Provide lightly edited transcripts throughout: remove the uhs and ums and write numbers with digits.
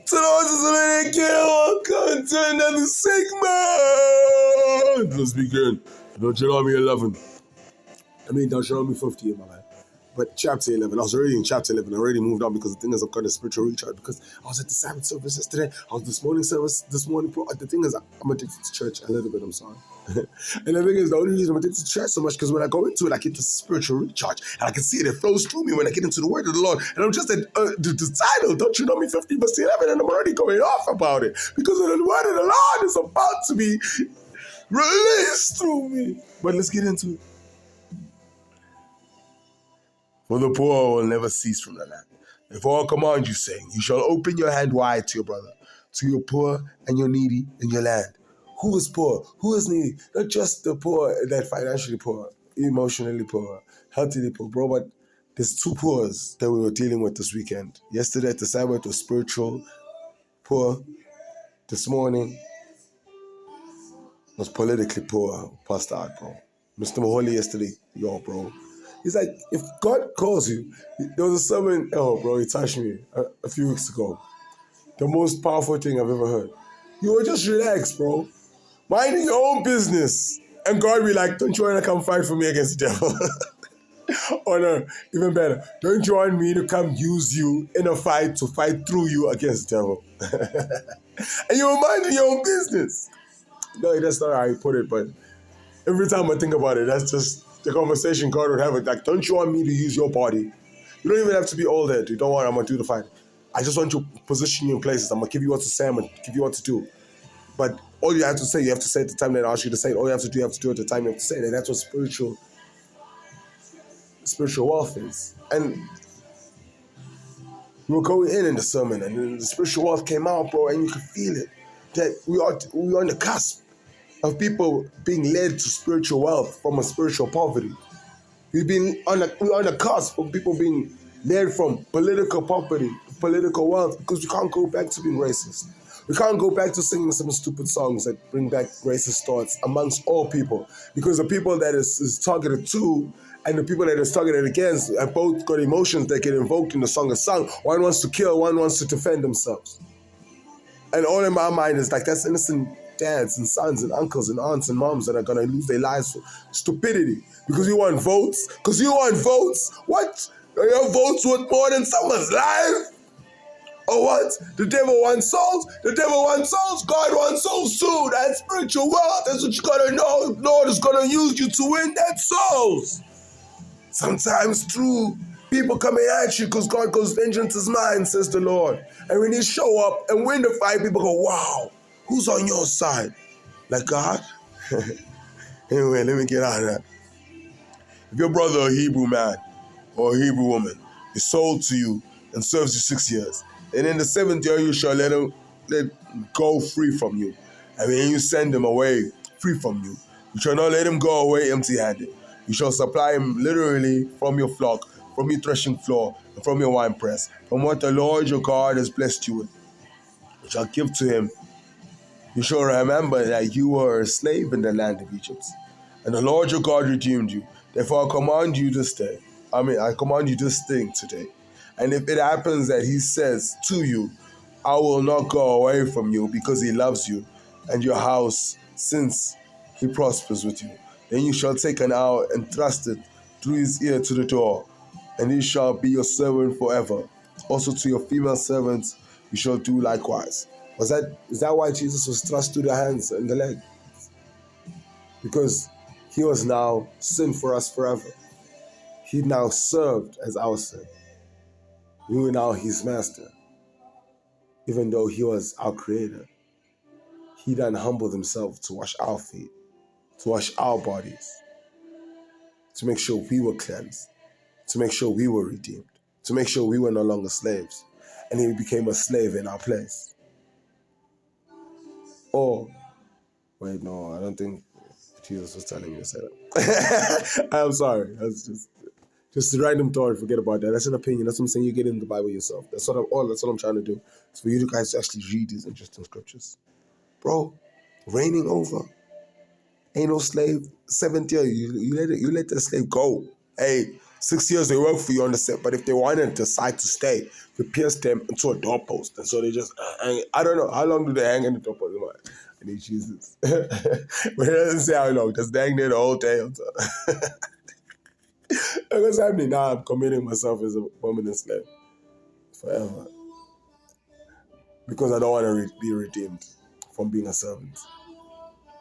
To those who they kill, welcome to another segment. Let's begin. Deuteronomy 11. Deuteronomy 15, my man. But chapter 11, I was already in chapter 11. I already moved on because the thing is, I've got a spiritual recharge because I was at the Sabbath service yesterday. I was this morning service this morning. The thing is, I'm addicted to church a little bit, I'm sorry. And the thing is, the only reason I'm addicted to church so much because when I go into it, I get the spiritual recharge. And I can see it, it flows through me when I get into the word of the Lord. And I'm just at the title, Don't You Know Me 15 verse 11, and I'm already going off about it because the word of the Lord is about to be released through me. But let's get into it. For the poor will never cease from the land. Therefore I command you, saying, you shall open your hand wide to your brother, to your poor and your needy in your land. Who is poor? Who is needy? Not just the poor that financially poor, emotionally poor, healthily poor, bro, but there's two poors that we were dealing with this weekend. Yesterday at the Sabbath was spiritual poor. This morning was politically poor, passed out, bro. Mr. Mahoney yesterday, yo, bro. He's like, if God calls you, there was a sermon, he touched me a few weeks ago. The most powerful thing I've ever heard. You were just relax, bro. Minding your own business. And God be like, don't you want to come fight for me against the devil? Or no, even better, don't you want me to come use you in a fight to fight through you against the devil? And you were minding your own business. No, that's not how he put it, but every time I think about it, that's just the conversation God would have. Like, don't you want me to use your body? You don't even have to be all there. You don't want, I'm going to do the fight. I just want to position you in places. I'm going to give you what to say. I'm going to give you what to do. But all you have to say at the time that I ask you to say it. All you have to do at the time you have to say it. And that's what spiritual wealth is. And we were going in the sermon, and then the spiritual wealth came out, bro, and you could feel it. That we are on the cusp of people being led to spiritual wealth from a spiritual poverty. We're on the cusp of people being led from political poverty to political wealth because we can't go back to being racist. We can't go back to singing some stupid songs that bring back racist thoughts amongst all people because the people that is targeted to and the people that is targeted against have both got emotions that get invoked in the song is sung. One wants to kill, one wants to defend themselves. And all in my mind is like, that's innocent dads and sons and uncles and aunts and moms that are going to lose their lives for stupidity. Because you want votes? What? Are your votes worth more than someone's life? Or what? The devil wants souls? The devil wants souls? God wants souls too. That's spiritual wealth. That's what you got to know. Lord is going to use you to win that souls. Sometimes through people coming at you because God goes, vengeance is mine, says the Lord. And when you show up and win the fight, people go, wow, who's on your side? Like God? Anyway, let me get out of that. If your brother, a Hebrew man or a Hebrew woman, is sold to you and serves you 6 years, and in the 7th year you shall let go free from you. And when you send him away free from you, you shall not let him go away empty-handed. You shall supply him literally from your flock, from your threshing floor, and from your winepress, from what the Lord your God has blessed you with. You shall give to him. You shall remember that you were a slave in the land of Egypt, and the Lord your God redeemed you. Therefore I command you this thing today. And if it happens that he says to you, I will not go away from you because he loves you and your house, since he prospers with you, then you shall take an hour and thrust it through his ear to the door, and he shall be your servant forever. Also to your female servants you shall do likewise. Is that why Jesus was thrust through the hands and the leg? Because he was now sin for us forever. He now served as our sin. We were now his master. Even though he was our creator, he then humbled himself to wash our feet, to wash our bodies, to make sure we were cleansed, to make sure we were redeemed, to make sure we were no longer slaves. And he became a slave in our place. Or, wait, no, I don't think Jesus was telling me to say that. I'm sorry. That's just a random thought. Forget about that. That's an opinion. That's what I'm saying. You get in the Bible yourself. That's what I'm trying to do. It's for you guys to actually read these interesting scriptures. Bro, reigning over. Ain't no slave. 7th year, you let the slave go. Hey, 6 years they work for you on the set, but if they wanted to decide to stay, you pierce them into a doorpost. And so they just hang. I don't know. How long do they hang in the doorpost? I need Jesus. But it doesn't say how long. Just hang there the whole day. What's happening now? I'm committing myself as a permanent slave forever. Because I don't want to be redeemed from being a servant.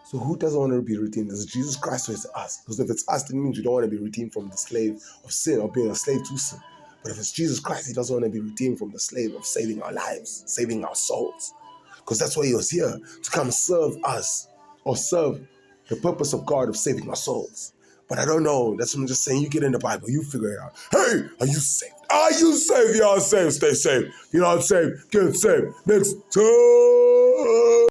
So who doesn't want to be redeemed? Is it Jesus Christ or is it us? Because if it's us, then it means we don't want to be redeemed from the slave of sin or being a slave to sin. But if it's Jesus Christ, he doesn't want to be redeemed from the slave of saving our lives, saving our souls. Because that's why he was here, to come serve us or serve the purpose of God of saving our souls. But I don't know. That's what I'm just saying. You get in the Bible, you figure it out. Hey, are you saved? Are you saved? You're saved. Stay saved. You're not saved. Get saved. Next time.